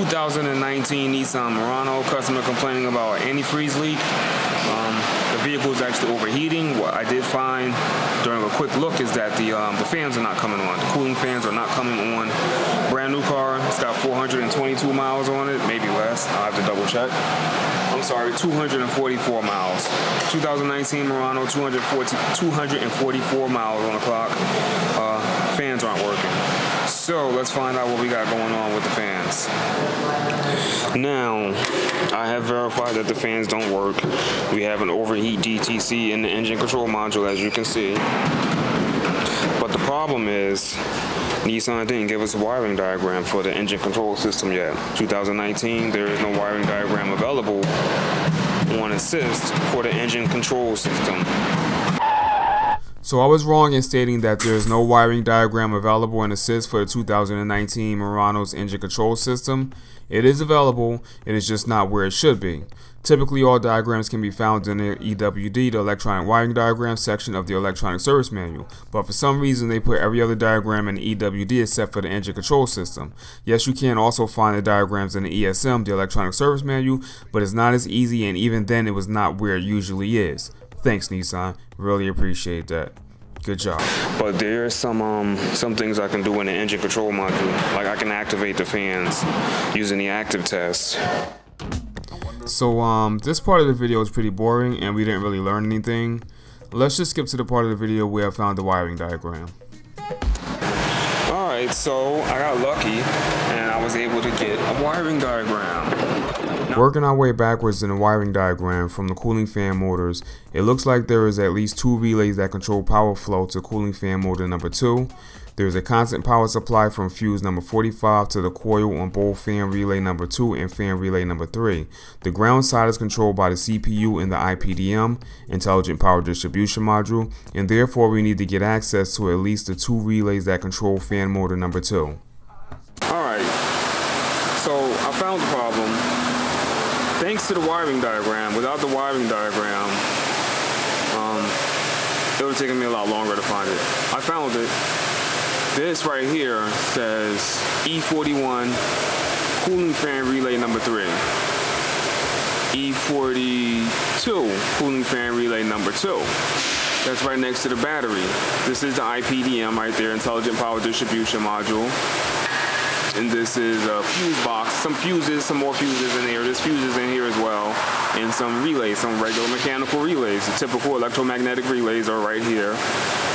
2019 Nissan Murano. Customer complaining about antifreeze leak. The vehicle is actually overheating. What I did find during a quick look is that the fans are not coming on. The cooling fans are not coming on. Brand new car. It's got 422 miles on it, maybe less. I'll have to double check. I'm sorry, 244 miles. 2019 Murano, 244 miles on the clock. Fans aren't working. So let's find out what we got going on with the fans. Now, I have verified that the fans don't work. We have an overheat DTC in the engine control module, as you can see. But the problem is, Nissan didn't give us a wiring diagram for the engine control system yet. 2019, there is no wiring diagram available on assist for the engine control system. So I was wrong in stating that there is no wiring diagram available in assist for the 2019 Murano's engine control system. It is available, it is just not where it should be. Typically, all diagrams can be found in the EWD, the electronic wiring diagram section of the electronic service manual, but for some reason they put every other diagram in the EWD except for the engine control system. Yes, you can also find the diagrams in the ESM, the electronic service manual, but it's not as easy, and even then it was not where it usually is. Thanks, Nissan. Really appreciate that. Good job. But there are some things I can do in the engine control module. Like I can activate the fans using the active test. So this part of the video is pretty boring and we didn't really learn anything. Let's just skip to the part of the video where I found the wiring diagram. Alright, so I got lucky and I was able to get a wiring diagram. Working our way backwards in the wiring diagram from the cooling fan motors, it looks like there is at least two relays that control power flow to cooling fan motor number 2. There is a constant power supply from fuse number 45 to the coil on both fan relay number 2 and fan relay number 3. The ground side is controlled by the CPU and the IPDM, Intelligent Power Distribution Module, and therefore we need to get access to at least the two relays that control fan motor number 2. Alright, so I found the problem. Thanks to the wiring diagram. Without the wiring diagram, it would have taken me a lot longer to find it. I found it. This right here says E41 cooling fan relay number 3. E42 cooling fan relay number 2. That's right next to the battery. This is the IPDM right there, Intelligent Power Distribution Module. And this is a fuse box, some fuses, some more fuses in here. There's fuses in here as well, and some relays, some regular mechanical relays. The typical electromagnetic relays are right here.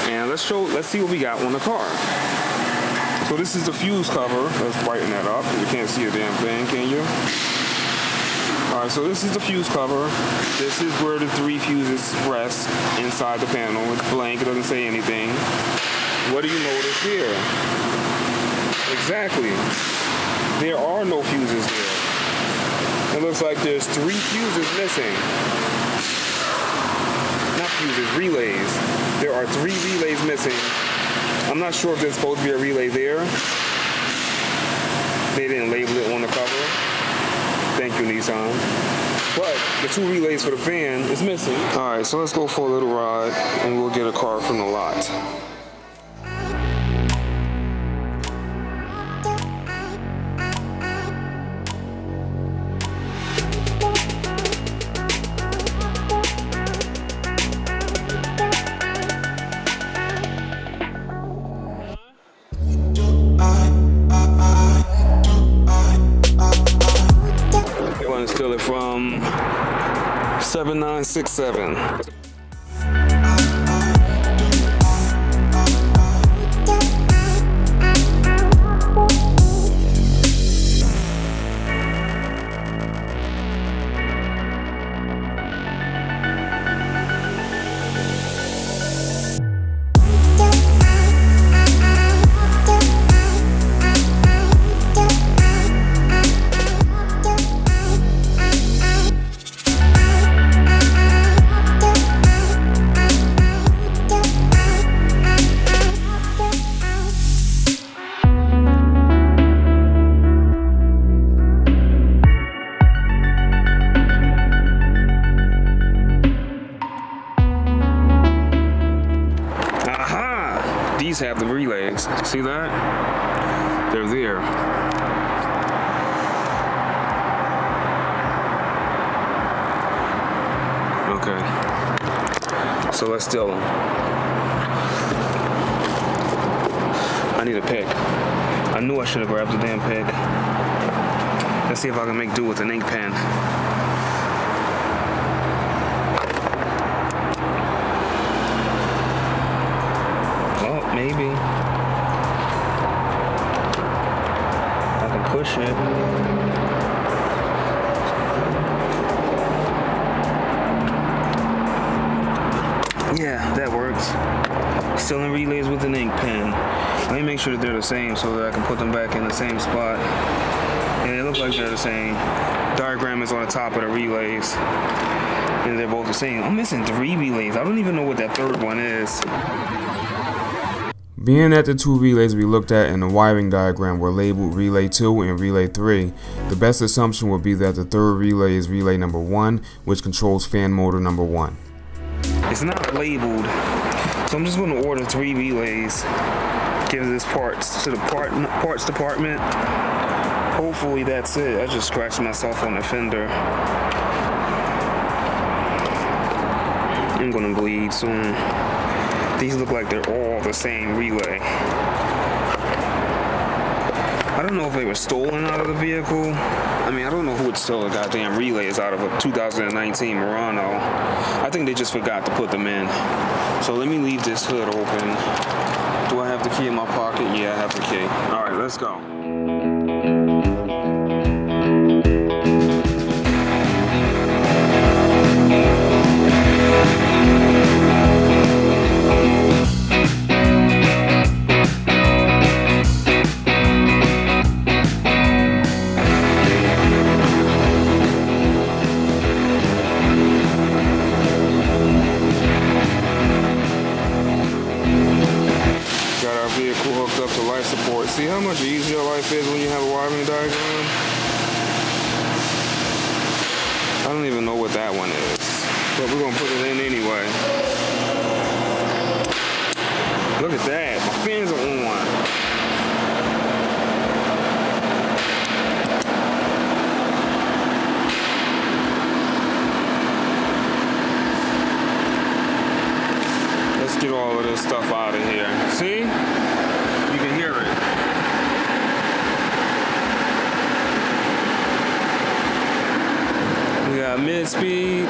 And let's see what we got on the car. So this is the fuse cover. Let's brighten that up. You can't see a damn thing, can you? Alright, so this is the fuse cover. This is where the 3 fuses rest inside the panel. It's blank, it doesn't say anything. What do you notice here? Exactly. There are no fuses there. It looks like there's 3 fuses missing. Not fuses, relays. There are 3 relays missing. I'm not sure if there's supposed to be a relay there. They didn't label it on the cover. Thank you, Nissan. But the 2 relays for the fan is missing. Alright, so let's go for a little ride and we'll get a car from the lot. Steal it from 7967. These have the relays. See that? They're there. Okay. So let's steal them. I need a pick. I knew I should have grabbed the damn pick. Let's see if I can make do with an ink pen. Well, maybe. I can push it. Yeah, that works. Still in relays with an ink pen. Let me make sure that they're the same so that I can put them back in the same spot. And they look like they're the same. Diagram is on the top of the relays. And they're both the same. I'm missing 3 relays. I don't even know what that third one is. Being that the 2 relays we looked at in the wiring diagram were labeled Relay 2 and Relay 3, the best assumption would be that the third relay is relay number 1, which controls fan motor number 1. It's not labeled, so I'm just going to order 3 relays. Give this parts to the parts department. Hopefully that's it. I just scratched myself on the fender. I'm going to bleed soon. These look like they're all the same relay. I don't know if they were stolen out of the vehicle. I mean, I don't know who would steal the goddamn relays out of a 2019 Murano. I think they just forgot to put them in. So let me leave this hood open. Do I have the key in my pocket? Yeah, I have the key. All right, let's go. Vehicle hooked up to life support. See how much easier life is when you have a wiring diagram? I don't even know what that one is, but we're gonna put it in anyway. Look at that, my fans are on. Let's get all of this stuff out of here. See? You can hear it. We got mid speed, you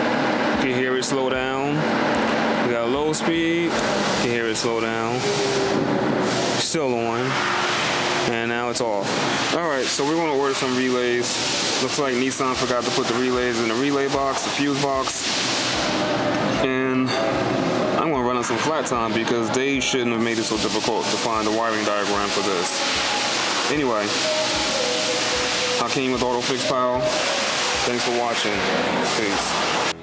can hear it slow down. We got low speed, you can hear it slow down. Still on. And now it's off. Alright, so we're gonna order some relays. Looks like Nissan forgot to put the relays in the relay box, the fuse box. And I'm going to run on some flat time because they shouldn't have made it so difficult to find the wiring diagram for this. Anyway, Hakeem with AutoFix Pal. Thanks for watching. Peace.